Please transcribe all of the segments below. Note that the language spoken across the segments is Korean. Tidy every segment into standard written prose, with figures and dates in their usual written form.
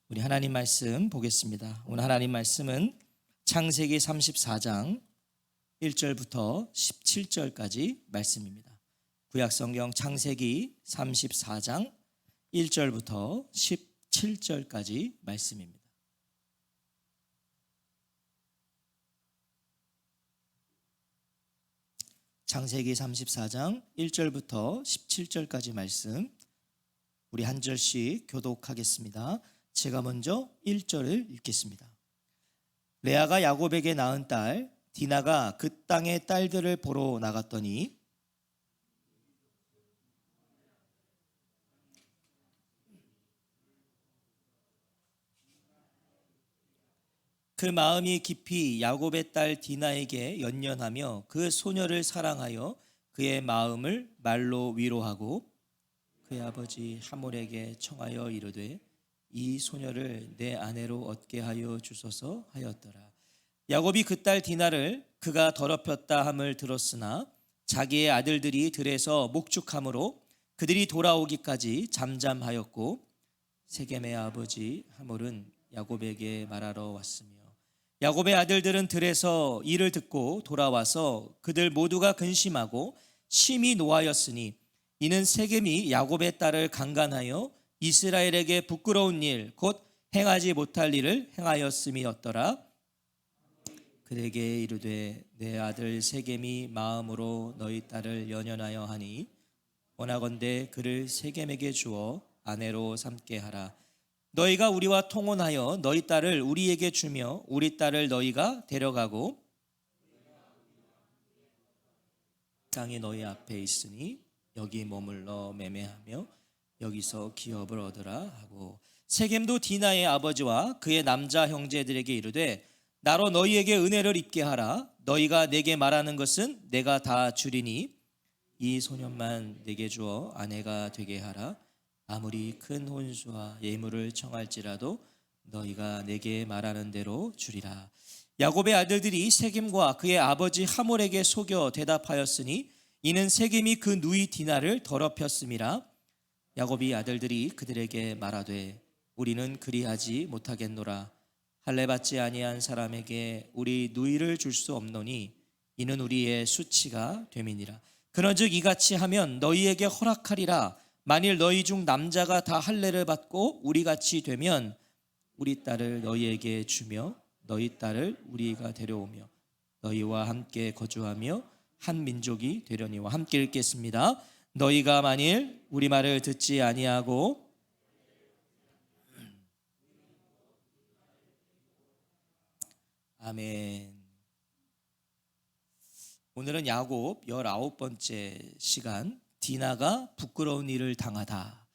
우리 하나님 말씀 보겠습니다. 오늘 하나님 말씀은 창세기 34장 1절부터 17절까지 말씀입니다. 구약성경 창세기 34장 1절부터 17절까지 말씀입니다. 창세기 34장 1절부터 17절까지 말씀, 우리 한 절씩 교독하겠습니다. 제가 먼저 1절을 읽겠습니다. 레아가 야곱에게 낳은 딸 디나가 그 땅의 딸들을 보러 나갔더니 그 마음이 깊이 야곱의 딸 디나에게 연연하며 그 소녀를 사랑하여 그의 마음을 말로 위로하고 그의 아버지 하몰에게 청하여 이르되 이 소녀를 내 아내로 얻게 하여 주소서 하였더라. 야곱이 그 딸 디나를 그가 더럽혔다 함을 들었으나 자기의 아들들이 들에서 목축함으로 그들이 돌아오기까지 잠잠하였고 세겜의 아버지 하몰은 야곱에게 말하러 왔으며 야곱의 아들들은 들에서 이를 듣고 돌아와서 그들 모두가 근심하고 심히 노하였으니 이는 세겜이 야곱의 딸을 강간하여 이스라엘에게 부끄러운 일 곧 행하지 못할 일을 행하였음이었더라. 그에게 이르되 내 아들 세겜이 마음으로 너희 딸을 연연하여 하니 원하건대 그를 세겜에게 주어 아내로 삼게 하라. 너희가 우리와 통혼하여 너희 딸을 우리에게 주며 우리 딸을 너희가 데려가고 땅이 너희 앞에 있으니 여기 머물러 매매하며 여기서 기업을 얻으라 하고 세겜도 디나의 아버지와 그의 남자 형제들에게 이르되 나로 너희에게 은혜를 입게 하라. 너희가 내게 말하는 것은 내가 다 주리니 이 소년만 내게 주어 아내가 되게 하라. 아무리 큰 혼수와 예물을 청할지라도 너희가 내게 말하는 대로 주리라. 야곱의 아들들이 세겜과 그의 아버지 하몰에게 속여 대답하였으니 이는 세겜이 그 누이 디나를 더럽혔음이라. 야곱이 아들들이 그들에게 말하되 우리는 그리하지 못하겠노라. 할례 받지 아니한 사람에게 우리 누이를 줄 수 없노니 이는 우리의 수치가 됨이니라. 그런즉 이같이 하면 너희에게 허락하리라. 만일 너희 중 남자가 다 할례를 받고 우리같이 되면 우리 딸을 너희에게 주며 너희 딸을 우리가 데려오며 너희와 함께 거주하며 한 민족이 되려니와. 함께 읽겠습니다. 너희가 만일 우리 말을 듣지 아니하고 아멘. 오늘은 야곱 19번째 시간, 디나가 부끄러운 일을 당하다,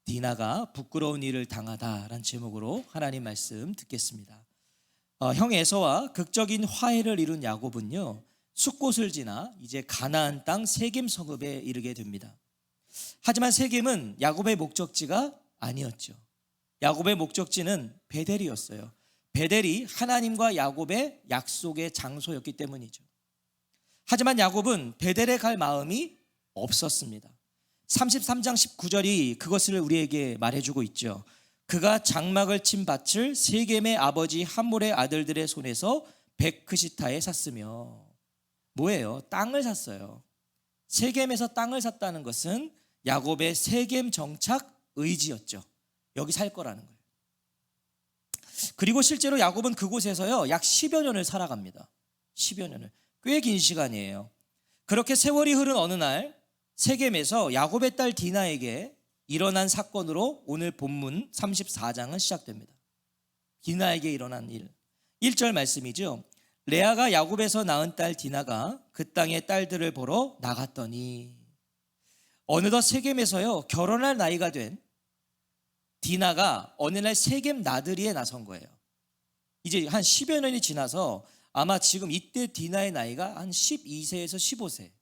디나가 부끄러운 일을 당하다라는 제목으로 하나님 말씀 듣겠습니다. 형 에서와 극적인 화해를 이룬 야곱은요, 숫곳을 지나 이제 가나안 땅 세겜 성읍에 이르게 됩니다. 하지만 세겜은 야곱의 목적지가 아니었죠. 야곱의 목적지는 베델이었어요. 베델이 하나님과 야곱의 약속의 장소였기 때문이죠. 하지만 야곱은 베델에 갈 마음이 없었습니다. 33장 19절이 그것을 우리에게 말해주고 있죠. 그가 장막을 친 밭을 세겜의 아버지 함몰의 아들들의 손에서 베크시타에 샀으며, 뭐예요? 땅을 샀어요. 세겜에서 땅을 샀다는 것은 야곱의 세겜 정착 의지였죠. 여기 살 거라는 거예요. 그리고 실제로 야곱은 그곳에서요 약 10여 년을 살아갑니다. 10여 년을, 꽤 긴 시간이에요. 그렇게 세월이 흐른 어느 날 세겜에서 야곱의 딸 디나에게 일어난 사건으로 오늘 본문 34장은 시작됩니다. 디나에게 일어난 일, 1절 말씀이죠. 레아가 야곱에서 낳은 딸 디나가 그 땅의 딸들을 보러 나갔더니, 어느덧 세겜에서요 결혼할 나이가 된 디나가 어느 날 세겜 나들이에 나선 거예요. 이제 한 10여 년이 지나서 아마 지금 이때 디나의 나이가 한 12세에서 15세.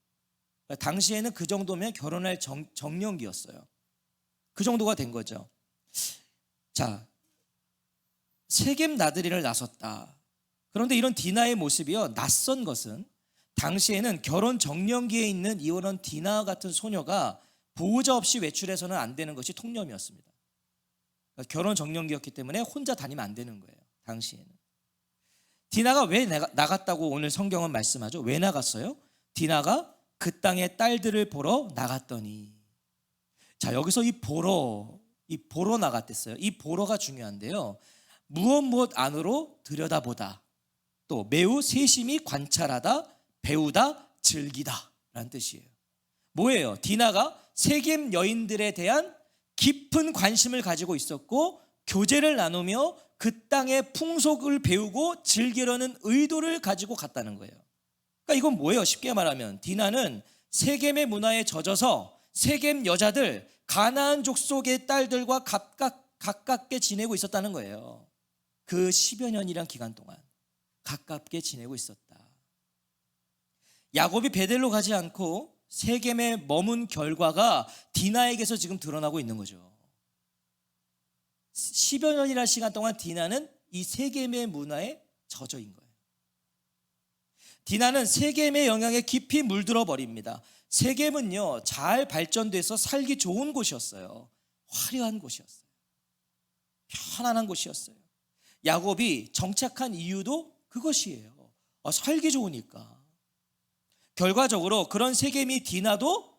그러니까 당시에는 그 정도면 결혼할 정년기였어요. 그 정도가 된 거죠. 자, 세겜 나들이를 나섰다. 그런데 이런 디나의 모습이요, 낯선 것은 당시에는 결혼 정년기에 있는 이런 디나 같은 소녀가 보호자 없이 외출해서는 안 되는 것이 통념이었습니다. 그러니까 결혼 정년기였기 때문에 혼자 다니면 안 되는 거예요. 당시에는. 디나가 왜 나갔다고 오늘 성경은 말씀하죠? 왜 나갔어요? 디나가 그 땅의 딸들을 보러 나갔더니. 자, 여기서 이 보러 나갔댔어요. 이 보러가 중요한데요. 무엇 안으로 들여다보다, 또 매우 세심히 관찰하다, 배우다, 즐기다 라는 뜻이에요. 뭐예요? 디나가 세겜 여인들에 대한 깊은 관심을 가지고 있었고 교제를 나누며 그 땅의 풍속을 배우고 즐기려는 의도를 가지고 갔다는 거예요. 그러니까 이건 뭐예요? 쉽게 말하면 디나는 세겜의 문화에 젖어서 세겜 여자들, 가나안 족속의 딸들과 가깝게 지내고 있었다는 거예요. 그 10여 년이란 기간 동안 가깝게 지내고 있었다. 야곱이 베델로 가지 않고 세겜에 머문 결과가 디나에게서 지금 드러나고 있는 거죠. 10여 년이라는 시간 동안 디나는 이 세겜의 문화에 젖어 있는 거예요. 디나는 세겜의 영향에 깊이 물들어 버립니다. 세겜은요, 잘 발전돼서 살기 좋은 곳이었어요. 화려한 곳이었어요. 편안한 곳이었어요. 야곱이 정착한 이유도 그것이에요. 살기 좋으니까. 결과적으로 그런 세겜이 디나도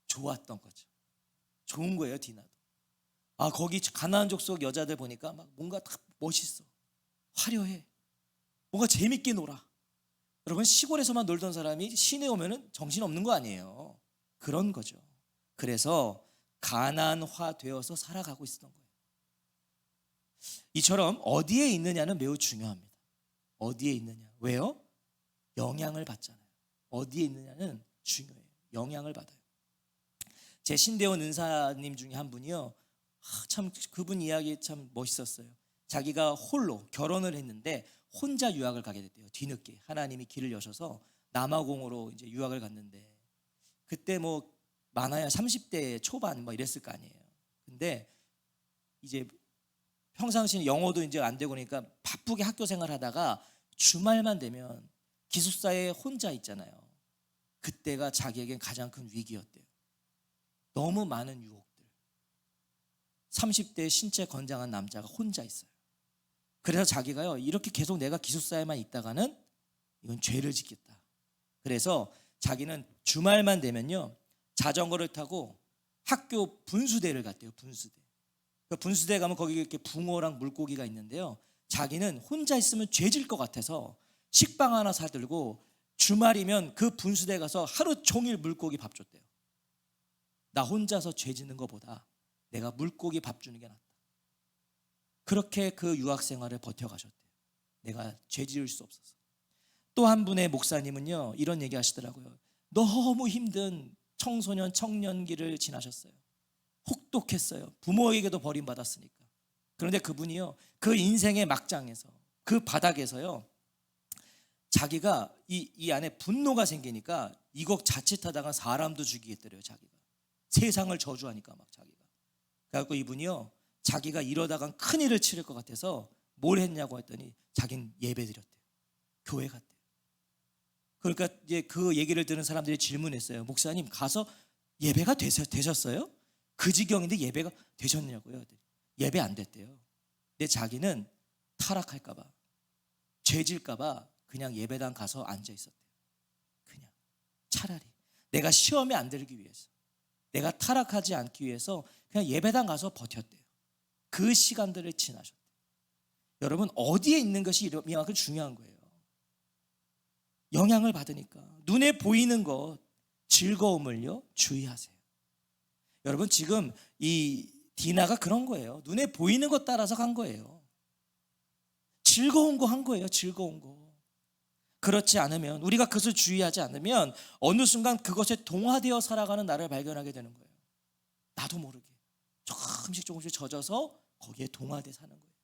좋았던 거죠. 좋은 거예요, 디나도. 거기 가나안 족속 여자들 보니까 막 뭔가 다 멋있어, 화려해, 뭔가 재밌게 놀아. 여러분, 시골에서만 놀던 사람이 시내에 오면은 정신없는 거 아니에요. 그런 거죠. 그래서 가나안화 되어서 살아가고 있었던 거예요. 이처럼 어디에 있느냐는 매우 중요합니다. 어디에 있느냐. 왜요? 영향을 받잖아요. 어디에 있느냐는 중요해요. 영향을 받아요. 제 신대원 은사님 중에 한 분이요, 참 그분 이야기 참 멋있었어요. 자기가 홀로 결혼을 했는데 혼자 유학을 가게 됐대요. 뒤늦게 하나님이 길을 여셔서 남아공으로 이제 유학을 갔는데, 그때 뭐 많아야 30대 초반 뭐 이랬을 거 아니에요. 근데 이제 평상시는 영어도 이제 안 되고 그러니까 바쁘게 학교 생활하다가 주말만 되면 기숙사에 혼자 있잖아요. 그때가 자기에겐 가장 큰 위기였대요. 너무 많은 유혹들. 30대 신체 건장한 남자가 혼자 있어요. 그래서 자기가요, 이렇게 계속 내가 기숙사에만 있다가는 이건 죄를 짓겠다. 그래서 자기는 주말만 되면요, 자전거를 타고 학교 분수대를 갔대요. 분수대. 그 분수대 가면 거기 이렇게 붕어랑 물고기가 있는데요, 자기는 혼자 있으면 죄질 것 같아서 식빵 하나 사들고 주말이면 그 분수대 가서 하루 종일 물고기 밥 줬대요. 나 혼자서 죄짓는 것보다 내가 물고기 밥 주는 게 낫다. 그렇게 그 유학 생활을 버텨가셨대요. 내가 죄지을 수 없어서. 또 한 분의 목사님은요, 이런 얘기 하시더라고요. 너무 힘든 청소년 청년기를 지나셨어요. 혹독했어요. 부모에게도 버림받았으니까. 그런데 그분이요, 그 인생의 막장에서, 그 바닥에서요, 자기가 이 안에 분노가 생기니까 이거 자칫하다가 사람도 죽이겠더래요. 자기가 세상을 저주하니까 막 자기가. 그래갖고 이분이요, 자기가 이러다간 큰일을 치를 것 같아서 뭘 했냐고 했더니 자기는 예배 드렸대요. 교회 갔대요. 그러니까 이제 그 얘기를 들은 사람들이 질문했어요. 목사님, 가서 예배가 되셨어요? 그 지경인데 예배가 되셨냐고요? 예배 안 됐대요. 근데 자기는 타락할까 봐, 죄질까 봐 그냥 예배당 가서 앉아 있었대요. 그냥 차라리 내가 시험에 안 들기 위해서, 내가 타락하지 않기 위해서 그냥 예배당 가서 버텼대요. 그 시간들을 지나셨대요. 여러분, 어디에 있는 것이 이만큼 중요한 거예요. 영향을 받으니까 눈에 보이는 것, 즐거움을요 주의하세요. 여러분, 지금 이 디나가 그런 거예요. 눈에 보이는 것 따라서 간 거예요. 즐거운 거 한 거예요. 즐거운 거. 그렇지 않으면, 우리가 그것을 주의하지 않으면 어느 순간 그것에 동화되어 살아가는 나를 발견하게 되는 거예요. 나도 모르게 조금씩 젖어서 거기에 동화돼 사는 거예요.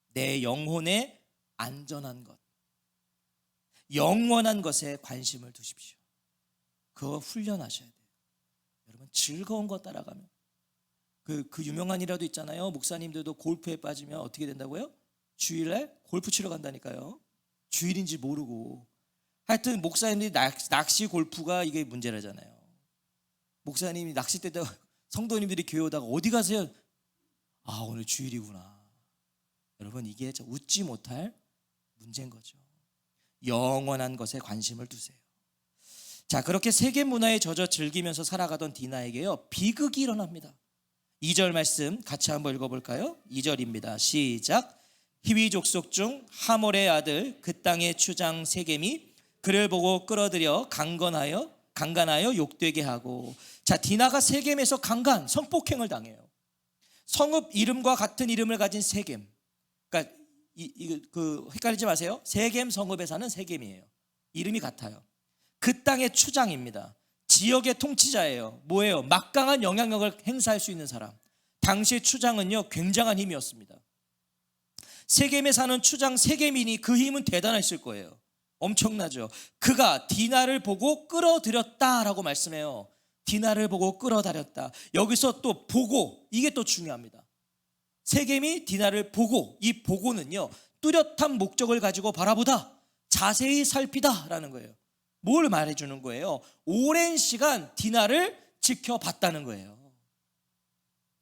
내 영혼의 안전한 것, 영원한 것에 관심을 두십시오. 그거 훈련하셔야 돼요. 여러분, 즐거운 거 따라가면 그 유명한 일화도 있잖아요. 목사님들도 골프에 빠지면 어떻게 된다고요? 주일날 골프 치러 간다니까요. 주일인지 모르고. 하여튼 목사님들이 낚시 골프가 이게 문제라잖아요. 목사님이 낚싯대 성도님들이 교회 오다가 어디 가세요? 아, 오늘 주일이구나. 여러분, 이게 웃지 못할 문제인 거죠. 영원한 것에 관심을 두세요. 자, 그렇게 세계 문화에 젖어 즐기면서 살아가던 디나에게요, 비극이 일어납니다. 2절 말씀 같이 한번 읽어볼까요? 2절입니다. 시작. 히위 족속 중 하몰의 아들 그 땅의 추장 세겜이 그를 보고 끌어들여 강간하여 욕되게 하고. 자, 디나가 세겜에서 성폭행을 당해요. 성읍 이름과 같은 이름을 가진 세겜. 그러니까 헷갈리지 마세요. 세겜 성읍에 사는 세겜이에요. 이름이 같아요. 그 땅의 추장입니다. 지역의 통치자예요. 뭐예요? 막강한 영향력을 행사할 수 있는 사람. 당시의 추장은요, 굉장한 힘이었습니다. 세겜에 사는 추장 세겜이니 그 힘은 대단했을 거예요. 엄청나죠. 그가 디나를 보고 끌어들였다라고 말씀해요. 디나를 보고 끌어들였다. 여기서 또 보고, 이게 또 중요합니다. 세겜이 디나를 보고, 이 보고는요, 뚜렷한 목적을 가지고 바라보다, 자세히 살피다라는 거예요. 뭘 말해주는 거예요? 오랜 시간 디나를 지켜봤다는 거예요.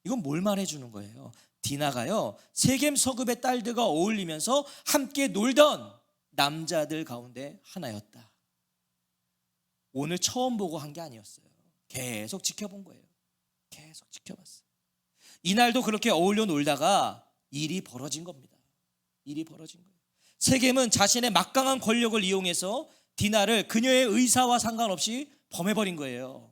이건 뭘 말해주는 거예요? 디나가요, 세겜 서급의 딸들과 어울리면서 함께 놀던 남자들 가운데 하나였다. 오늘 처음 보고 한 게 아니었어요. 계속 지켜본 거예요. 계속 지켜봤어요. 이날도 그렇게 어울려 놀다가 일이 벌어진 겁니다. 일이 벌어진 거예요. 세겜은 자신의 막강한 권력을 이용해서 디나를 그녀의 의사와 상관없이 범해버린 거예요.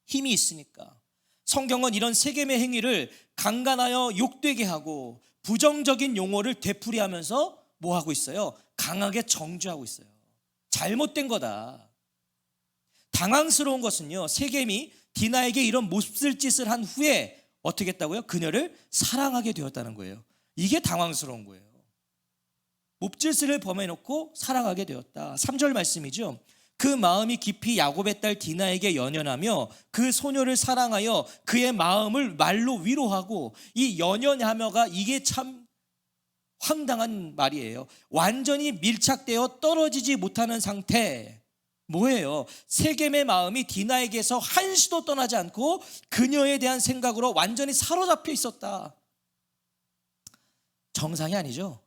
힘이 있으니까. 성경은 이런 세겜의 행위를 강간하여 욕되게 하고 부정적인 용어를 되풀이하면서 뭐 하고 있어요? 강하게 정죄하고 있어요. 잘못된 거다. 당황스러운 것은요, 세겜이 디나에게 이런 몹쓸 짓을 한 후에 어떻게 했다고요? 그녀를 사랑하게 되었다는 거예요. 이게 당황스러운 거예요. 몹짓을 범해놓고 사랑하게 되었다. 3절 말씀이죠. 그 마음이 깊이 야곱의 딸 디나에게 연연하며 그 소녀를 사랑하여 그의 마음을 말로 위로하고. 이 연연하며가 이게 참 황당한 말이에요. 완전히 밀착되어 떨어지지 못하는 상태. 뭐예요? 세겜의 마음이 디나에게서 한시도 떠나지 않고 그녀에 대한 생각으로 완전히 사로잡혀 있었다. 정상이 아니죠.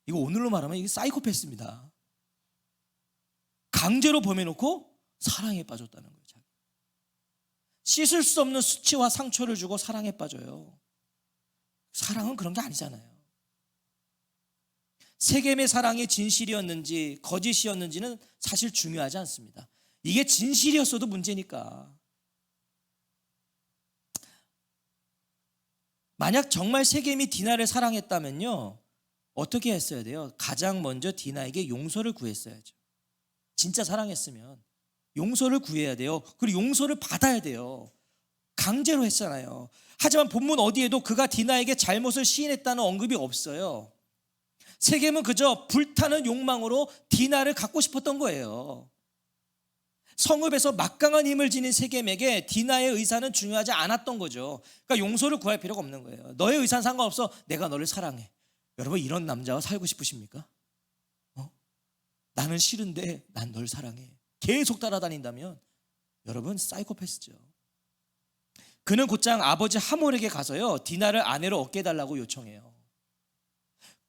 이거 오늘로 말하면 이게 사이코패스입니다. 강제로 범해놓고 사랑에 빠졌다는 거예요. 씻을 수 없는 수치와 상처를 주고 사랑에 빠져요. 사랑은 그런 게 아니잖아요. 세겜의 사랑이 진실이었는지 거짓이었는지는 사실 중요하지 않습니다. 이게 진실이었어도 문제니까. 만약 정말 세겜이 디나를 사랑했다면요, 어떻게 했어야 돼요? 가장 먼저 디나에게 용서를 구했어야죠. 진짜 사랑했으면 용서를 구해야 돼요. 그리고 용서를 받아야 돼요. 강제로 했잖아요. 하지만 본문 어디에도 그가 디나에게 잘못을 시인했다는 언급이 없어요. 세겜은 그저 불타는 욕망으로 디나를 갖고 싶었던 거예요. 성읍에서 막강한 힘을 지닌 세겜에게 디나의 의사는 중요하지 않았던 거죠. 그러니까 용서를 구할 필요가 없는 거예요. 너의 의사는 상관없어. 내가 너를 사랑해. 여러분, 이런 남자와 살고 싶으십니까? 나는 싫은데 난 널 사랑해. 계속 따라다닌다면 여러분, 사이코패스죠. 그는 곧장 아버지 하몰에게 가서요, 디나를 아내로 얻게 해달라고 요청해요.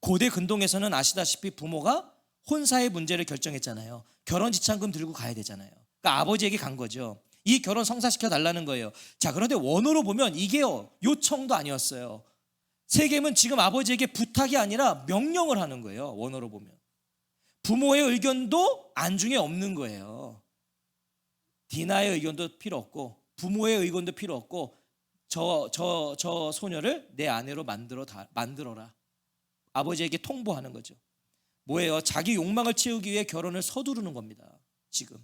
고대 근동에서는 아시다시피 부모가 혼사의 문제를 결정했잖아요. 결혼 지참금 들고 가야 되잖아요. 그러니까 아버지에게 간 거죠. 이 결혼 성사시켜 달라는 거예요. 자, 그런데 원어로 보면 이게요, 요청도 아니었어요. 세겜은 지금 아버지에게 부탁이 아니라 명령을 하는 거예요. 원어로 보면 부모의 의견도 안중에 없는 거예요. 디나의 의견도 필요 없고 부모의 의견도 필요 없고 저 소녀를 내 아내로 만들어라. 아버지에게 통보하는 거죠. 뭐예요? 자기 욕망을 채우기 위해 결혼을 서두르는 겁니다. 지금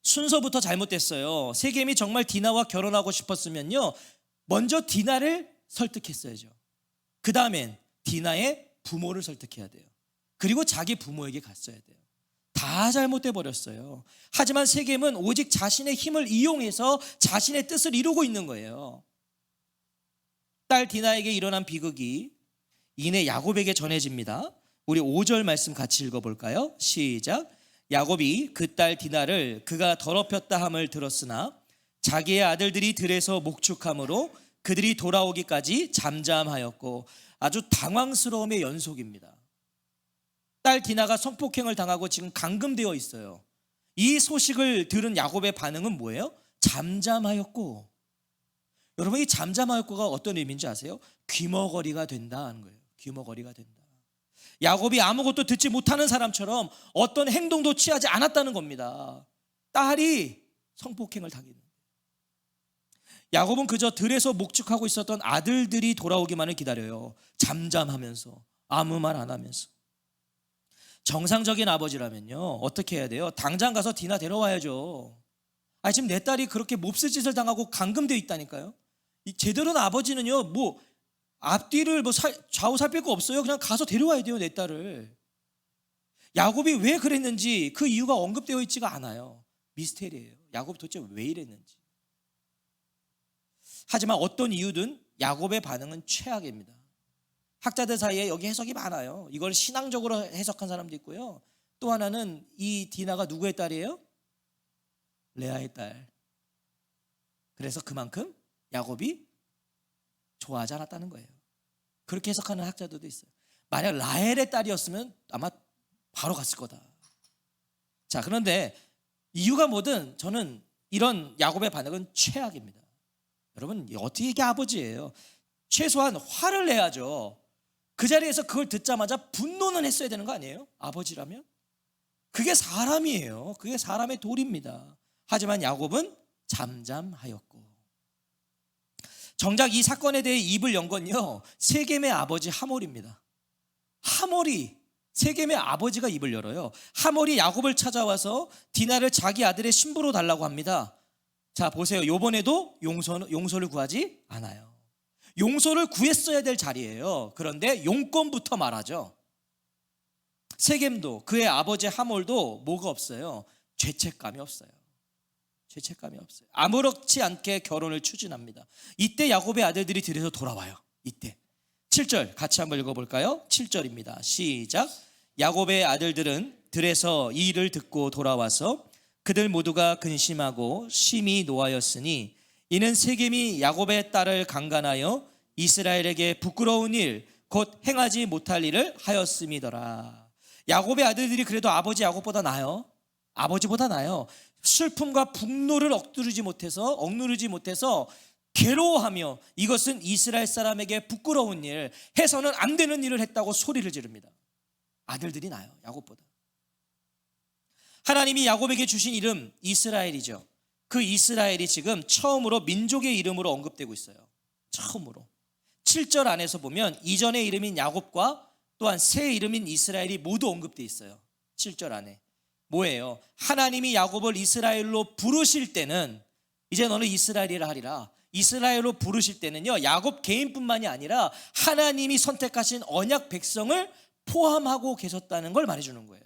순서부터 잘못됐어요. 세겜이 정말 디나와 결혼하고 싶었으면요, 먼저 디나를 설득했어야죠. 그 다음엔 디나의 부모를 설득해야 돼요. 그리고 자기 부모에게 갔어야 돼요. 다 잘못돼 버렸어요. 하지만 세겜은 오직 자신의 힘을 이용해서 자신의 뜻을 이루고 있는 거예요. 딸 디나에게 일어난 비극이 이내 야곱에게 전해집니다. 우리 5절 말씀 같이 읽어볼까요? 시작. 야곱이 그 딸 디나를 그가 더럽혔다 함을 들었으나 자기의 아들들이 들에서 목축함으로 그들이 돌아오기까지 잠잠하였고, 아주 당황스러움의 연속입니다. 딸 디나가 성폭행을 당하고 지금 감금되어 있어요. 이 소식을 들은 야곱의 반응은 뭐예요? 잠잠하였고. 여러분, 이 잠잠하였고가 어떤 의미인지 아세요? 귀머거리가 된다 하는 거예요. 귀머거리가 된다. 야곱이 아무것도 듣지 못하는 사람처럼 어떤 행동도 취하지 않았다는 겁니다. 딸이 성폭행을 당했는데, 야곱은 그저 들에서 목축하고 있었던 아들들이 돌아오기만을 기다려요. 잠잠하면서, 아무 말 안 하면서. 정상적인 아버지라면요, 어떻게 해야 돼요? 당장 가서 디나 데려와야죠. 지금 내 딸이 그렇게 몹쓸 짓을 당하고 감금되어 있다니까요. 제대로 된 아버지는요, 앞뒤를 좌우 살필 거 없어요. 그냥 가서 데려와야 돼요, 내 딸을. 야곱이 왜 그랬는지 그 이유가 언급되어 있지가 않아요. 미스테리예요. 야곱이 도대체 왜 이랬는지. 하지만 어떤 이유든 야곱의 반응은 최악입니다. 학자들 사이에 여기 해석이 많아요. 이걸 신앙적으로 해석한 사람도 있고요. 또 하나는 이 디나가 누구의 딸이에요? 레아의 딸. 그래서 그만큼 야곱이 좋아하지 않았다는 거예요. 그렇게 해석하는 학자들도 있어요. 만약 라헬의 딸이었으면 아마 바로 갔을 거다. 자, 그런데 이유가 뭐든 저는 이런 야곱의 반응은 최악입니다. 여러분, 어떻게 이게 아버지예요? 최소한 화를 내야죠. 그 자리에서 그걸 듣자마자 분노는 했어야 되는 거 아니에요? 아버지라면? 그게 사람이에요. 그게 사람의 도리입니다. 하지만 야곱은 잠잠하였고. 정작 이 사건에 대해 입을 연 건요, 세겜의 아버지 하몰입니다. 하몰이, 세겜의 아버지가 입을 열어요. 하몰이 야곱을 찾아와서 디나를 자기 아들의 신부로 달라고 합니다. 자, 보세요. 이번에도 용서를 구하지 않아요. 용서를 구했어야 될 자리예요. 그런데 용건부터 말하죠. 세겜도, 그의 아버지 하몰도 뭐가 없어요? 죄책감이 없어요. 죄책감이 없어요. 아무렇지 않게 결혼을 추진합니다. 이때 야곱의 아들들이 들에서 돌아와요. 이때 7절 같이 한번 읽어볼까요? 7절입니다. 시작. 야곱의 아들들은 들에서 이 일을 듣고 돌아와서 그들 모두가 근심하고 심히 노하였으니 이는 세겜이 야곱의 딸을 강간하여 이스라엘에게 부끄러운 일, 곧 행하지 못할 일을 하였음이더라. 야곱의 아들들이 그래도 아버지 야곱보다 나아요. 아버지보다 나아요. 슬픔과 분노를 억누르지 못해서 괴로워하며 이것은 이스라엘 사람에게 부끄러운 일, 해서는 안 되는 일을 했다고 소리를 지릅니다. 아들들이 나아요, 야곱보다. 하나님이 야곱에게 주신 이름 이스라엘이죠. 그 이스라엘이 지금 처음으로 민족의 이름으로 언급되고 있어요. 처음으로. 7절 안에서 보면 이전의 이름인 야곱과 또한 새 이름인 이스라엘이 모두 언급되어 있어요. 7절 안에. 뭐예요? 하나님이 야곱을 이스라엘로 부르실 때는 이제 너는 이스라엘이라 하리라. 이스라엘로 부르실 때는요, 야곱 개인뿐만이 아니라 하나님이 선택하신 언약 백성을 포함하고 계셨다는 걸 말해주는 거예요.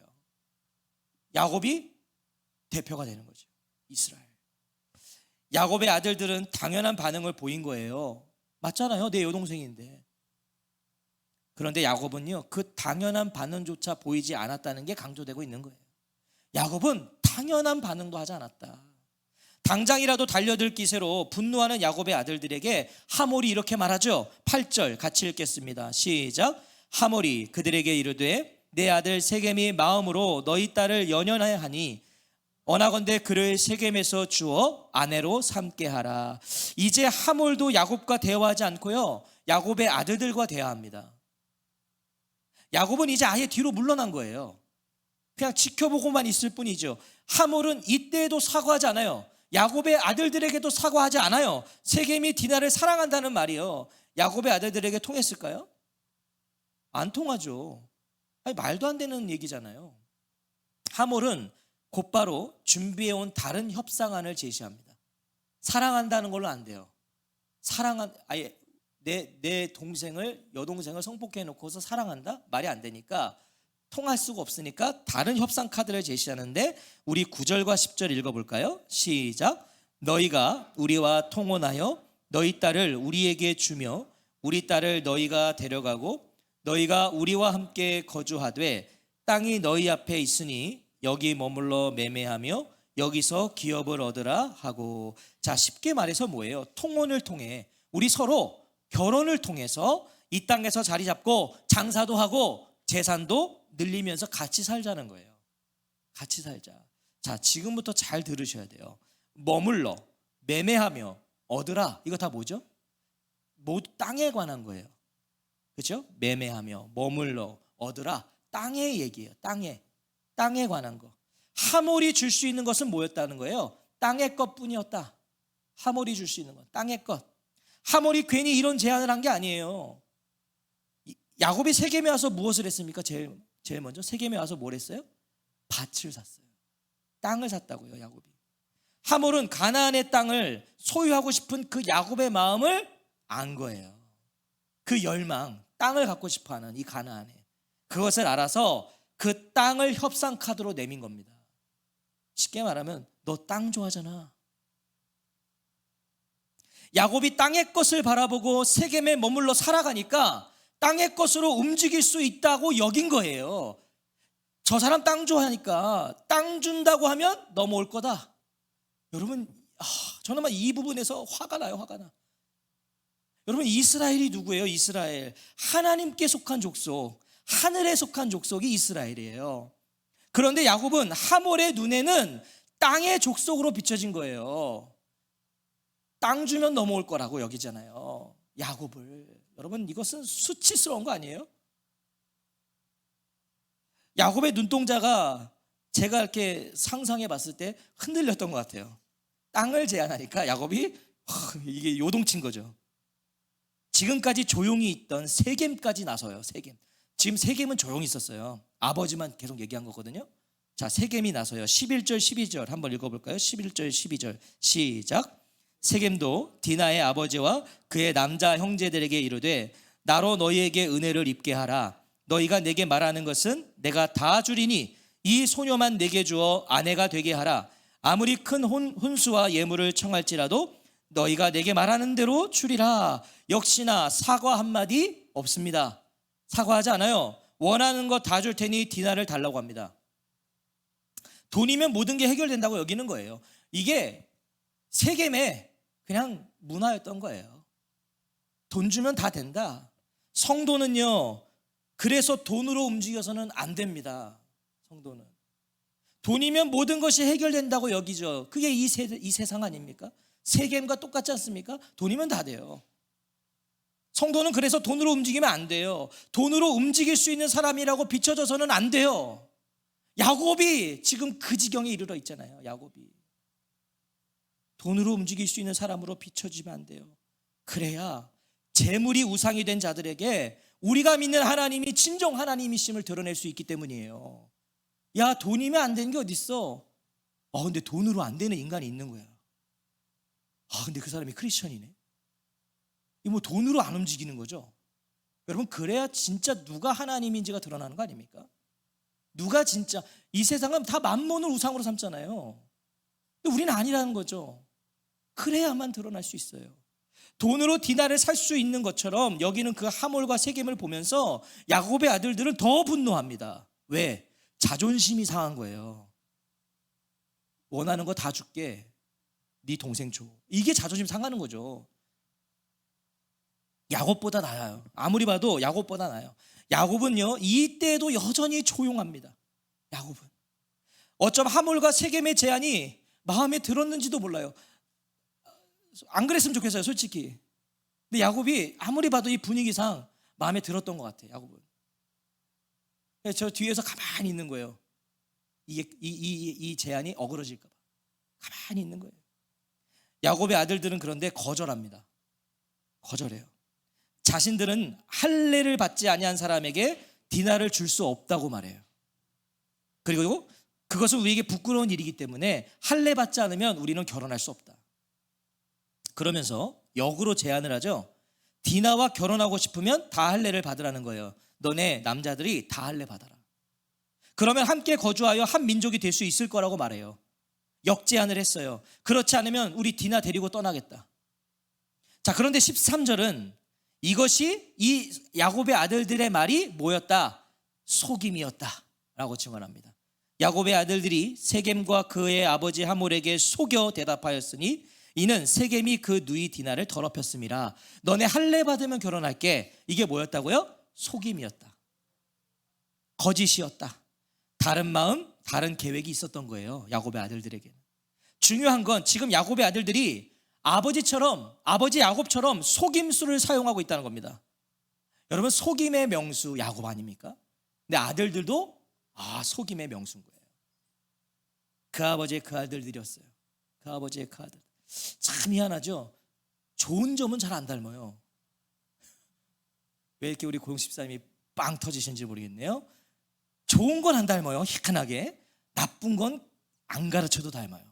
야곱이 대표가 되는 거죠. 이스라엘. 야곱의 아들들은 당연한 반응을 보인 거예요. 맞잖아요. 내 여동생인데. 그런데 야곱은요, 그 당연한 반응조차 보이지 않았다는 게 강조되고 있는 거예요. 야곱은 당연한 반응도 하지 않았다. 당장이라도 달려들 기세로 분노하는 야곱의 아들들에게 하몰이 이렇게 말하죠. 8절 같이 읽겠습니다. 시작. 하몰이 그들에게 이르되 내 아들 세겜이 마음으로 너희 딸을 연연하여 하니 원하건대 그를 세겜에서 주어 아내로 삼게 하라. 이제 하몰도 야곱과 대화하지 않고요, 야곱의 아들들과 대화합니다. 야곱은 이제 아예 뒤로 물러난 거예요. 그냥 지켜보고만 있을 뿐이죠. 하몰은 이때에도 사과하지 않아요. 야곱의 아들들에게도 사과하지 않아요. 세겜이 디나를 사랑한다는 말이요, 야곱의 아들들에게 통했을까요? 안 통하죠. 말도 안 되는 얘기잖아요. 하몰은 곧바로 준비해온 다른 협상안을 제시합니다. 사랑한다는 걸로 안 돼요. 아예 내 여동생을 성폭행해 놓고서 사랑한다? 말이 안 되니까, 통할 수가 없으니까 다른 협상 카드를 제시하는데, 우리 9절과 10절 읽어볼까요? 시작. 너희가 우리와 통혼하여 너희 딸을 우리에게 주며 우리 딸을 너희가 데려가고 너희가 우리와 함께 거주하되 땅이 너희 앞에 있으니 여기 머물러 매매하며 여기서 기업을 얻으라 하고. 자, 쉽게 말해서 뭐예요? 통혼을 통해 우리 서로 결혼을 통해서 이 땅에서 자리 잡고 장사도 하고 재산도 늘리면서 같이 살자는 거예요. 같이 살자. 자, 지금부터 잘 들으셔야 돼요. 머물러, 매매하며, 얻으라. 이거 다 뭐죠? 모두 땅에 관한 거예요. 그렇죠? 매매하며, 머물러, 얻으라. 땅의 얘기예요. 땅에 관한 거. 하몰이 줄 수 있는 것은 뭐였다는 거예요? 땅의 것뿐이었다. 하몰이 줄 수 있는 것, 땅의 것. 하몰이 괜히 이런 제안을 한 게 아니에요. 야곱이 세겜에 와서 무엇을 했습니까? 제일 먼저 세겜에 와서 뭘 했어요? 밭을 샀어요. 땅을 샀다고요, 야곱이. 하몰은 가나안의 땅을 소유하고 싶은 그 야곱의 마음을 안 거예요. 그 열망, 땅을 갖고 싶어하는 이 가나안에 그것을 알아서 그 땅을 협상 카드로 내민 겁니다. 쉽게 말하면 너 땅 좋아하잖아. 야곱이 땅의 것을 바라보고 세겜에 머물러 살아가니까 땅의 것으로 움직일 수 있다고 여긴 거예요. 저 사람 땅 좋아하니까 땅 준다고 하면 넘어올 거다. 여러분, 저는 이 부분에서 화가 나요. 화가 나. 여러분, 이스라엘이 누구예요? 이스라엘, 하나님께 속한 족속, 하늘에 속한 족속이 이스라엘이에요. 그런데 야곱은 하몰의 눈에는 땅의 족속으로 비춰진 거예요. 땅 주면 넘어올 거라고 여기잖아요, 야곱을. 여러분, 이것은 수치스러운 거 아니에요? 야곱의 눈동자가 제가 이렇게 상상해 봤을 때 흔들렸던 것 같아요. 땅을 제안하니까 야곱이 이게 요동친 거죠. 지금까지 조용히 있던 세겜까지 나서요. 세겜. 지금 세겜은 조용히 있었어요. 아버지만 계속 얘기한 거거든요. 자, 세겜이 나서요. 11절 12절 한번 읽어볼까요? 11절 12절 시작. 세겜도 디나의 아버지와 그의 남자 형제들에게 이르되 나로 너희에게 은혜를 입게 하라. 너희가 내게 말하는 것은 내가 다 주리니 이 소녀만 내게 주어 아내가 되게 하라. 아무리 큰 혼수와 예물을 청할지라도 너희가 내게 말하는 대로 주리라. 역시나 사과 한마디 없습니다. 사과하지 않아요. 원하는 거 다 줄 테니 디나를 달라고 합니다. 돈이면 모든 게 해결된다고 여기는 거예요. 이게 세겜의 그냥 문화였던 거예요. 돈 주면 다 된다. 성도는요, 그래서 돈으로 움직여서는 안 됩니다. 성도는 돈이면 모든 것이 해결된다고 여기죠. 그게 이 세상 아닙니까? 세겜과 똑같지 않습니까? 돈이면 다 돼요. 성도는 그래서 돈으로 움직이면 안 돼요. 돈으로 움직일 수 있는 사람이라고 비춰져서는 안 돼요. 야곱이 지금 그 지경에 이르러 있잖아요. 야곱이 돈으로 움직일 수 있는 사람으로 비춰지면 안 돼요. 그래야 재물이 우상이 된 자들에게 우리가 믿는 하나님이 진정 하나님이심을 드러낼 수 있기 때문이에요. 야, 돈이면 안 되는 게 어딨어? 근데 돈으로 안 되는 인간이 있는 거야. 근데 그 사람이 크리스천이네. 이 뭐 돈으로 안 움직이는 거죠. 여러분, 그래야 진짜 누가 하나님인지가 드러나는 거 아닙니까? 누가 진짜, 이 세상은 다 만몬을 우상으로 삼잖아요. 근데 우리는 아니라는 거죠. 그래야만 드러날 수 있어요. 돈으로 디나를 살 수 있는 것처럼 여기는 그 하몰과 세겜을 보면서 야곱의 아들들은 더 분노합니다. 왜? 자존심이 상한 거예요. 원하는 거 다 줄게, 네 동생 줘. 이게 자존심 상하는 거죠. 야곱보다 나아요. 아무리 봐도 야곱보다 나아요. 야곱은요, 이때도 여전히 조용합니다. 야곱은 어쩜 하몰과 세겜의 제안이 마음에 들었는지도 몰라요. 안 그랬으면 좋겠어요, 솔직히. 근데 야곱이 아무리 봐도 이 분위기상 마음에 들었던 것 같아요. 야곱은. 저 뒤에서 가만히 있는 거예요. 이 제안이 어그러질까 봐 가만히 있는 거예요. 야곱의 아들들은 그런데 거절합니다. 거절해요. 자신들은 할례를 받지 아니한 사람에게 디나를 줄 수 없다고 말해요. 그리고 그것은 우리에게 부끄러운 일이기 때문에 할례 받지 않으면 우리는 결혼할 수 없다. 그러면서 역으로 제안을 하죠. 디나와 결혼하고 싶으면 다 할례를 받으라는 거예요. 너네 남자들이 다 할례 받아라. 그러면 함께 거주하여 한 민족이 될 수 있을 거라고 말해요. 역제안을 했어요. 그렇지 않으면 우리 디나 데리고 떠나겠다. 자, 그런데 13절은 이것이 이 야곱의 아들들의 말이 뭐였다? 속임이었다 라고 증언합니다. 야곱의 아들들이 세겜과 그의 아버지 하몰에게 속여 대답하였으니 이는 세겜이 그 누이 디나를 더럽혔음이라. 너네 할례 받으면 결혼할게. 이게 뭐였다고요? 속임이었다. 거짓이었다. 다른 마음, 다른 계획이 있었던 거예요. 야곱의 아들들에게는. 중요한 건 지금 야곱의 아들들이 아버지 야곱처럼 속임수를 사용하고 있다는 겁니다. 여러분, 속임의 명수 야곱 아닙니까? 근데 아들들도 속임의 명수인 거예요. 그 아버지의 그 아들들이었어요. 그 아버지의 그 아들. 참 희한하죠. 좋은 점은 잘 안 닮아요. 왜 이렇게 우리 고용십사님이 빵 터지신지 모르겠네요. 좋은 건 안 닮아요. 희한하게. 나쁜 건 안 가르쳐도 닮아요.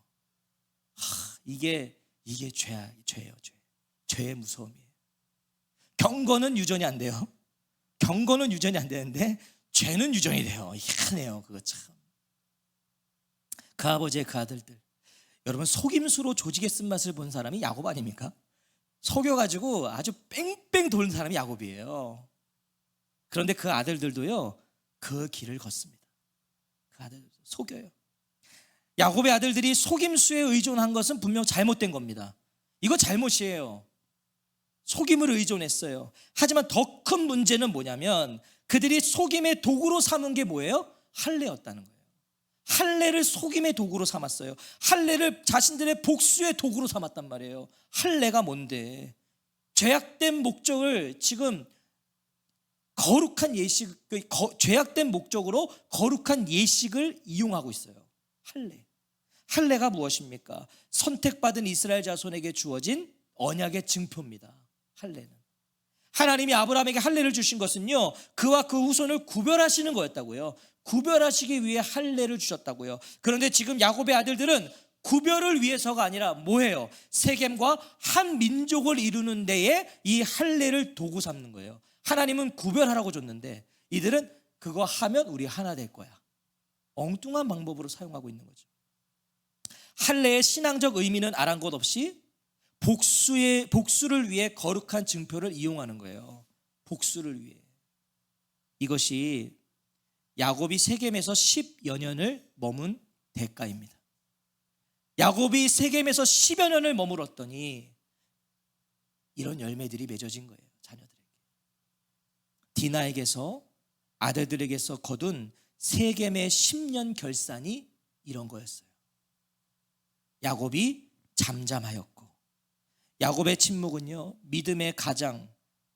이게 죄예요. 죄의 무서움이에요. 경건은 유전이 안 돼요. 경건은 유전이 안 되는데 죄는 유전이 돼요. 희한해요. 그거 참. 그 아버지의 그 아들들. 여러분, 속임수로 조직의 쓴맛을 본 사람이 야곱 아닙니까? 속여가지고 아주 뺑뺑 도는 사람이 야곱이에요. 그런데 그 아들들도요, 그 길을 걷습니다. 그 아들들 속여요. 야곱의 아들들이 속임수에 의존한 것은 분명 잘못된 겁니다. 이거 잘못이에요. 속임을 의존했어요. 하지만 더 큰 문제는 뭐냐면 그들이 속임의 도구로 삼은 게 뭐예요? 할례였다는 거예요. 할례를 속임의 도구로 삼았어요. 할례를 자신들의 복수의 도구로 삼았단 말이에요. 할례가 뭔데? 죄악된 목적을 지금 죄악된 목적으로 거룩한 예식을 이용하고 있어요. 할례가 무엇입니까? 선택받은 이스라엘 자손에게 주어진 언약의 증표입니다. 할례는 하나님이 아브라함에게 할례를 주신 것은요, 그와 그 후손을 구별하시는 거였다고요. 구별하시기 위해 할례를 주셨다고요. 그런데 지금 야곱의 아들들은 구별을 위해서가 아니라 뭐예요? 세겜과 한 민족을 이루는 데에 이 할례를 도구 삼는 거예요. 하나님은 구별하라고 줬는데 이들은 그거 하면 우리 하나 될 거야. 엉뚱한 방법으로 사용하고 있는 거죠. 할례의 신앙적 의미는 아랑곳 없이 복수를 위해 거룩한 증표를 이용하는 거예요. 복수를 위해. 이것이 야곱이 세겜에서 10여 년을 머문 대가입니다. 야곱이 세겜에서 10여 년을 머물었더니 이런 열매들이 맺어진 거예요. 자녀들에게. 디나에게서, 아들들에게서 거둔 세겜의 10년 결산이 이런 거였어요. 야곱이 잠잠하였고, 야곱의 침묵은요, 믿음의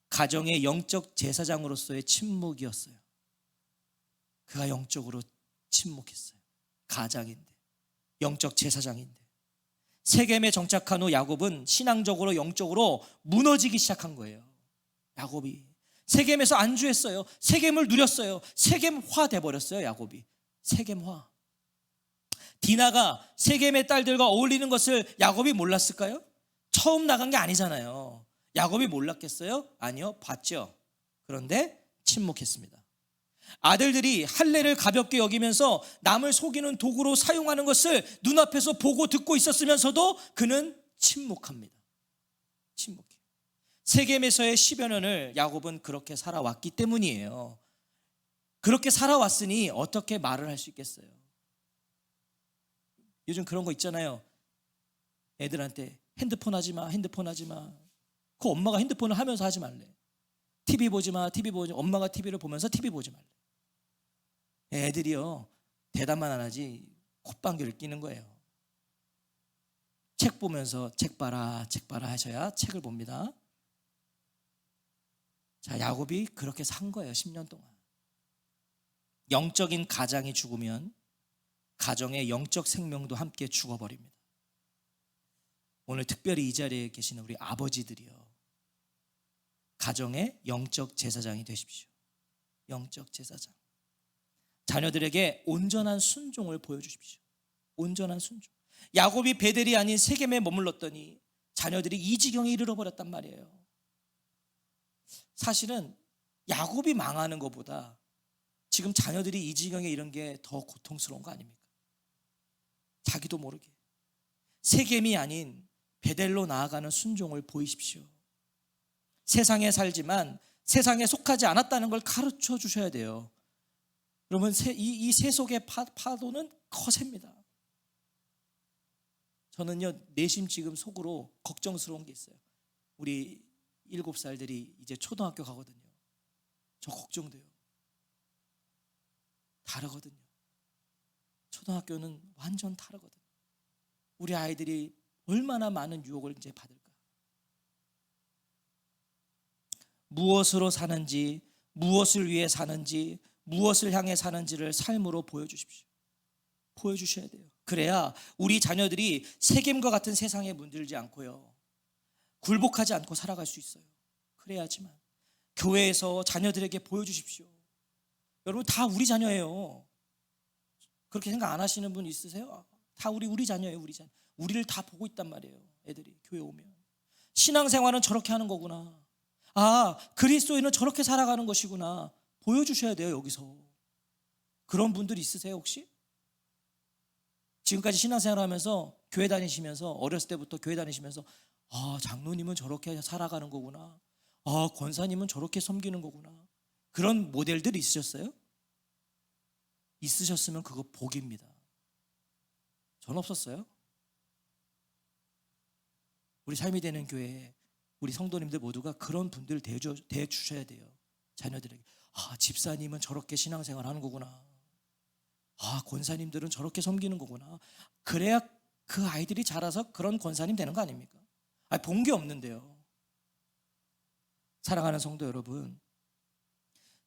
가정의 영적 제사장으로서의 침묵이었어요. 그가 영적으로 침묵했어요. 가장인데, 영적 제사장인데. 세겜에 정착한 후 야곱은 신앙적으로 영적으로 무너지기 시작한 거예요. 야곱이 세겜에서 안주했어요. 세겜을 누렸어요. 세겜화 돼버렸어요. 야곱이 세겜화. 디나가 세겜의 딸들과 어울리는 것을 야곱이 몰랐을까요? 처음 나간 게 아니잖아요. 야곱이 몰랐겠어요? 아니요, 봤죠. 그런데 침묵했습니다. 아들들이 할례를 가볍게 여기면서 남을 속이는 도구로 사용하는 것을 눈앞에서 보고 듣고 있었으면서도 그는 침묵합니다. 침묵해요. 세겜에서의 10여 년을 야곱은 그렇게 살아왔기 때문이에요. 그렇게 살아왔으니 어떻게 말을 할 수 있겠어요? 요즘 그런 거 있잖아요. 애들한테 핸드폰 하지 마. 그 엄마가 핸드폰을 하면서 하지 말래. TV 보지 마. 엄마가 TV를 보면서 TV 보지 말래. 애들이요, 대답만 안 하지 콧방귀를 끼는 거예요. 책 보면서 책 봐라 하셔야 책을 봅니다. 자, 야곱이 그렇게 산 거예요. 10년 동안. 영적인 가장이 죽으면 가정의 영적 생명도 함께 죽어버립니다. 오늘 특별히 이 자리에 계시는 우리 아버지들이요, 가정의 영적 제사장이 되십시오. 영적 제사장. 자녀들에게 온전한 순종을 보여주십시오. 온전한 순종. 야곱이 베델이 아닌 세겜에 머물렀더니 자녀들이 이 지경에 이르러 버렸단 말이에요. 사실은 야곱이 망하는 것보다 지금 자녀들이 이 지경에 이른 게 더 고통스러운 거 아닙니까? 자기도 모르게 세겜이 아닌 베델로 나아가는 순종을 보이십시오. 세상에 살지만 세상에 속하지 않았다는 걸 가르쳐 주셔야 돼요. 여러분, 이 세속의 파도는 거셉니다. 저는요 내심 지금 속으로 걱정스러운 게 있어요. 우리 7살들이 이제 초등학교 가거든요. 저 걱정돼요. 다르거든요. 초등학교는 완전 다르거든요. 우리 아이들이 얼마나 많은 유혹을 이제 받을까. 무엇으로 사는지, 무엇을 위해 사는지, 무엇을 향해 사는지를 삶으로 보여주십시오. 보여주셔야 돼요. 그래야 우리 자녀들이 세겜과 같은 세상에 물들지 않고요, 굴복하지 않고 살아갈 수 있어요. 그래야지만. 교회에서 자녀들에게 보여주십시오. 여러분 다 우리 자녀예요. 그렇게 생각 안 하시는 분 있으세요? 다 우리 자녀예요. 우리 자녀. 우리를 다 보고 있단 말이에요. 애들이 교회 오면. 신앙생활은 저렇게 하는 거구나. 아, 그리스도인은 저렇게 살아가는 것이구나. 보여주셔야 돼요. 여기서. 그런 분들 있으세요 혹시? 지금까지 신앙생활 하면서 교회 다니시면서, 어렸을 때부터 교회 다니시면서, 아, 장로님은 저렇게 살아가는 거구나. 아, 권사님은 저렇게 섬기는 거구나. 그런 모델들이 있으셨어요? 있으셨으면 그거 복입니다. 전 없었어요. 우리 삶이 되는 교회에 우리 성도님들 모두가 그런 분들을 대주셔야 돼요. 자녀들에게. 아, 집사님은 저렇게 신앙생활 하는 거구나. 아, 권사님들은 저렇게 섬기는 거구나. 그래야 그 아이들이 자라서 그런 권사님 되는 거 아닙니까? 아, 본 게 없는데요. 사랑하는 성도 여러분,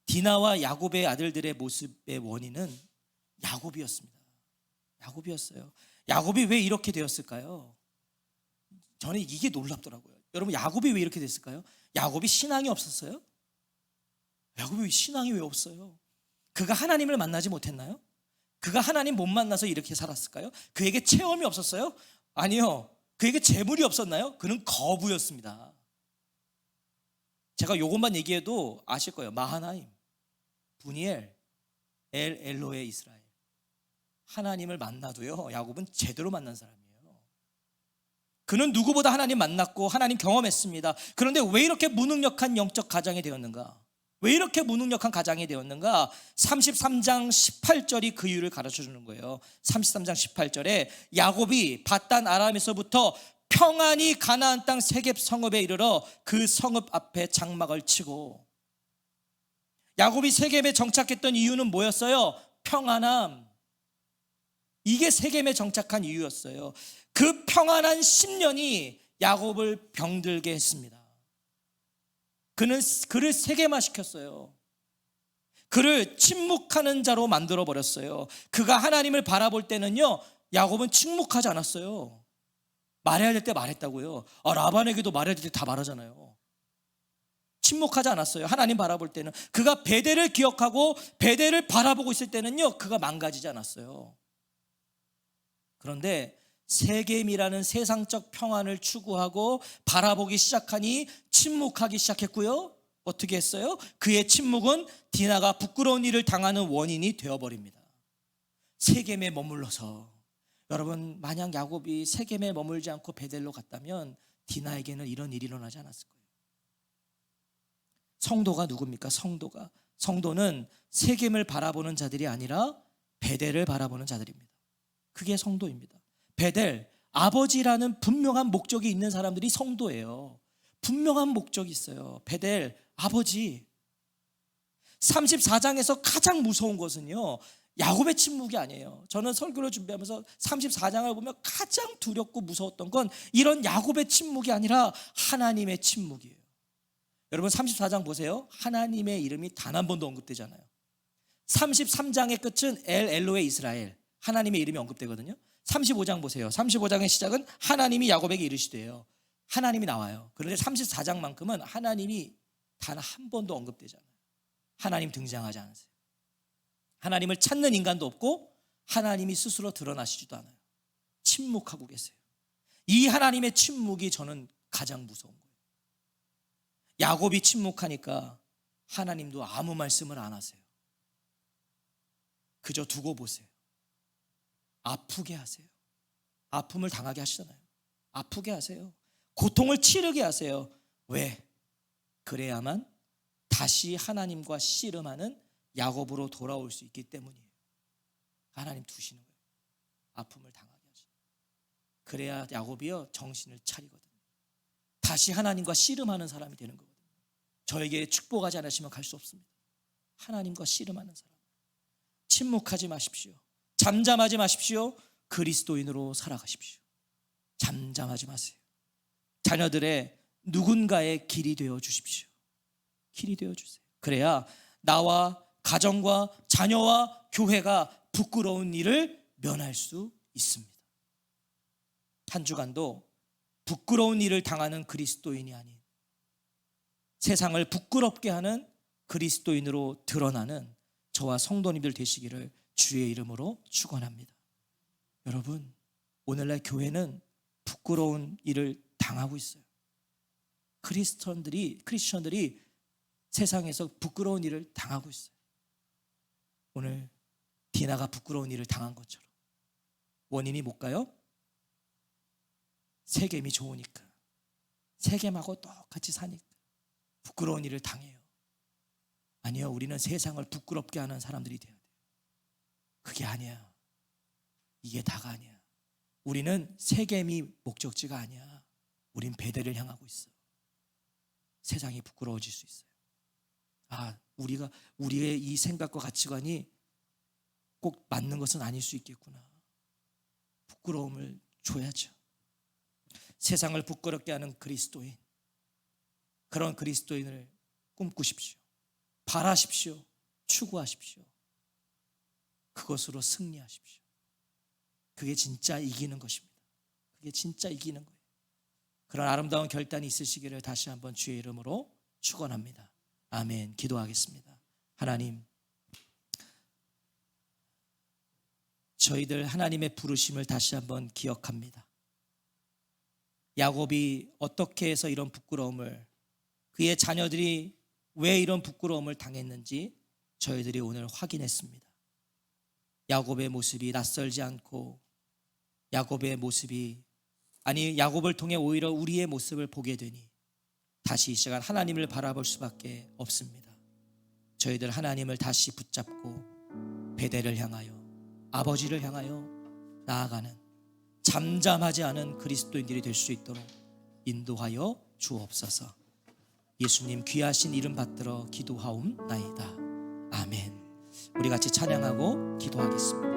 디나와 야곱의 아들들의 모습의 원인은 야곱이었습니다. 야곱이었어요. 야곱이 왜 이렇게 되었을까요? 저는 이게 놀랍더라고요. 여러분, 야곱이 왜 이렇게 됐을까요? 야곱이 신앙이 없었어요? 야곱이 신앙이 왜 없어요? 그가 하나님을 만나지 못했나요? 그가 하나님 못 만나서 이렇게 살았을까요? 그에게 체험이 없었어요? 아니요. 그에게 재물이 없었나요? 그는 거부였습니다. 제가 요것만 얘기해도 아실 거예요. 마하나임, 분이엘, 엘로의 이스라엘. 하나님을 만나도요, 야곱은 제대로 만난 사람이에요. 그는 누구보다 하나님 만났고 하나님 경험했습니다. 그런데 왜 이렇게 무능력한 영적 가장이 되었는가? 왜 이렇게 무능력한 가장이 되었는가? 33장 18절이 그 이유를 가르쳐주는 거예요. 33장 18절에 야곱이 밧단 아람에서부터 평안히 가나안 땅 세겝 성읍에 이르러 그 성읍 앞에 장막을 치고. 야곱이 세겝에 정착했던 이유는 뭐였어요? 평안함. 이게 세겜에 정착한 이유였어요. 그 평안한 10년이 야곱을 병들게 했습니다. 그를 세겜화시켰어요. 그를 침묵하는 자로 만들어 버렸어요. 그가 하나님을 바라볼 때는요, 야곱은 침묵하지 않았어요. 말해야 될 때 말했다고요. 라반에게도 말해야 될 때 다 말하잖아요. 침묵하지 않았어요. 하나님 바라볼 때는. 그가 베델을 기억하고 베델을 바라보고 있을 때는요, 그가 망가지지 않았어요. 그런데 세겜이라는 세상적 평안을 추구하고 바라보기 시작하니 침묵하기 시작했고요. 어떻게 했어요? 그의 침묵은 디나가 부끄러운 일을 당하는 원인이 되어버립니다. 세겜에 머물러서, 여러분, 만약 야곱이 세겜에 머물지 않고 베델로 갔다면 디나에게는 이런 일이 일어나지 않았을 거예요. 성도가 누굽니까? 성도는 세겜을 바라보는 자들이 아니라 베델을 바라보는 자들입니다. 그게 성도입니다. 베델, 아버지라는 분명한 목적이 있는 사람들이 성도예요. 분명한 목적이 있어요. 베델, 아버지. 34장에서 가장 무서운 것은요, 야곱의 침묵이 아니에요. 저는 설교를 준비하면서 34장을 보면 가장 두렵고 무서웠던 건 이런 야곱의 침묵이 아니라 하나님의 침묵이에요. 여러분 34장 보세요. 하나님의 이름이 단 한 번도 언급되잖아요. 33장의 끝은 엘로의 이스라엘, 하나님의 이름이 언급되거든요. 35장 보세요. 35장의 시작은 하나님이 야곱에게 이르시되요. 하나님이 나와요. 그런데 34장만큼은 하나님이 단 한 번도 언급되잖아요. 하나님 등장하지 않으세요. 하나님을 찾는 인간도 없고 하나님이 스스로 드러나시지도 않아요. 침묵하고 계세요. 이 하나님의 침묵이 저는 가장 무서운 거예요. 야곱이 침묵하니까 하나님도 아무 말씀을 안 하세요. 그저 두고 보세요. 아프게 하세요. 아픔을 당하게 하시잖아요. 아프게 하세요. 고통을 치르게 하세요. 왜? 그래야만 다시 하나님과 씨름하는 야곱으로 돌아올 수 있기 때문이에요. 하나님 두시는 거예요. 아픔을 당하게 하시는. 그래야 야곱이요 정신을 차리거든. 다시 하나님과 씨름하는 사람이 되는 거거든요. 저에게 축복하지 않으시면 갈 수 없습니다. 하나님과 씨름하는 사람. 침묵하지 마십시오. 잠잠하지 마십시오. 그리스도인으로 살아가십시오. 잠잠하지 마세요. 자녀들의 누군가의 길이 되어 주십시오. 길이 되어 주세요. 그래야 나와 가정과 자녀와 교회가 부끄러운 일을 면할 수 있습니다. 한 주간도 부끄러운 일을 당하는 그리스도인이 아닌 세상을 부끄럽게 하는 그리스도인으로 드러나는 저와 성도님들 되시기를 주의 이름으로 축원합니다. 여러분, 오늘날 교회는 부끄러운 일을 당하고 있어요. 크리스천들이 세상에서 부끄러운 일을 당하고 있어요. 오늘 디나가 부끄러운 일을 당한 것처럼. 원인이 뭘까요? 세겜이 좋으니까, 세겜하고 똑같이 사니까 부끄러운 일을 당해요. 아니요, 우리는 세상을 부끄럽게 하는 사람들이 돼야 돼요. 그게 아니야. 이게 다가 아니야. 우리는 세겜이 목적지가 아니야. 우린 베델을 향하고 있어. 세상이 부끄러워질 수 있어요. 우리의 이 생각과 가치관이 꼭 맞는 것은 아닐 수 있겠구나. 부끄러움을 줘야죠. 세상을 부끄럽게 하는 그리스도인, 그런 그리스도인을 꿈꾸십시오. 바라십시오. 추구하십시오. 그것으로 승리하십시오. 그게 진짜 이기는 것입니다. 그게 진짜 이기는 거예요. 그런 아름다운 결단이 있으시기를 다시 한번 주의 이름으로 축원합니다. 아멘. 기도하겠습니다. 하나님, 저희들 하나님의 부르심을 다시 한번 기억합니다. 야곱이 어떻게 해서 이런 부끄러움을, 그의 자녀들이 왜 이런 부끄러움을 당했는지 저희들이 오늘 확인했습니다. 야곱의 모습이 낯설지 않고, 야곱을 통해 오히려 우리의 모습을 보게 되니 다시 이 시간 하나님을 바라볼 수밖에 없습니다. 저희들 하나님을 다시 붙잡고 베델을 향하여, 아버지를 향하여 나아가는 잠잠하지 않은 그리스도인들이 될 수 있도록 인도하여 주옵소서. 예수님 귀하신 이름 받들어 기도하옵나이다. 아멘. 우리 같이 찬양하고 기도하겠습니다.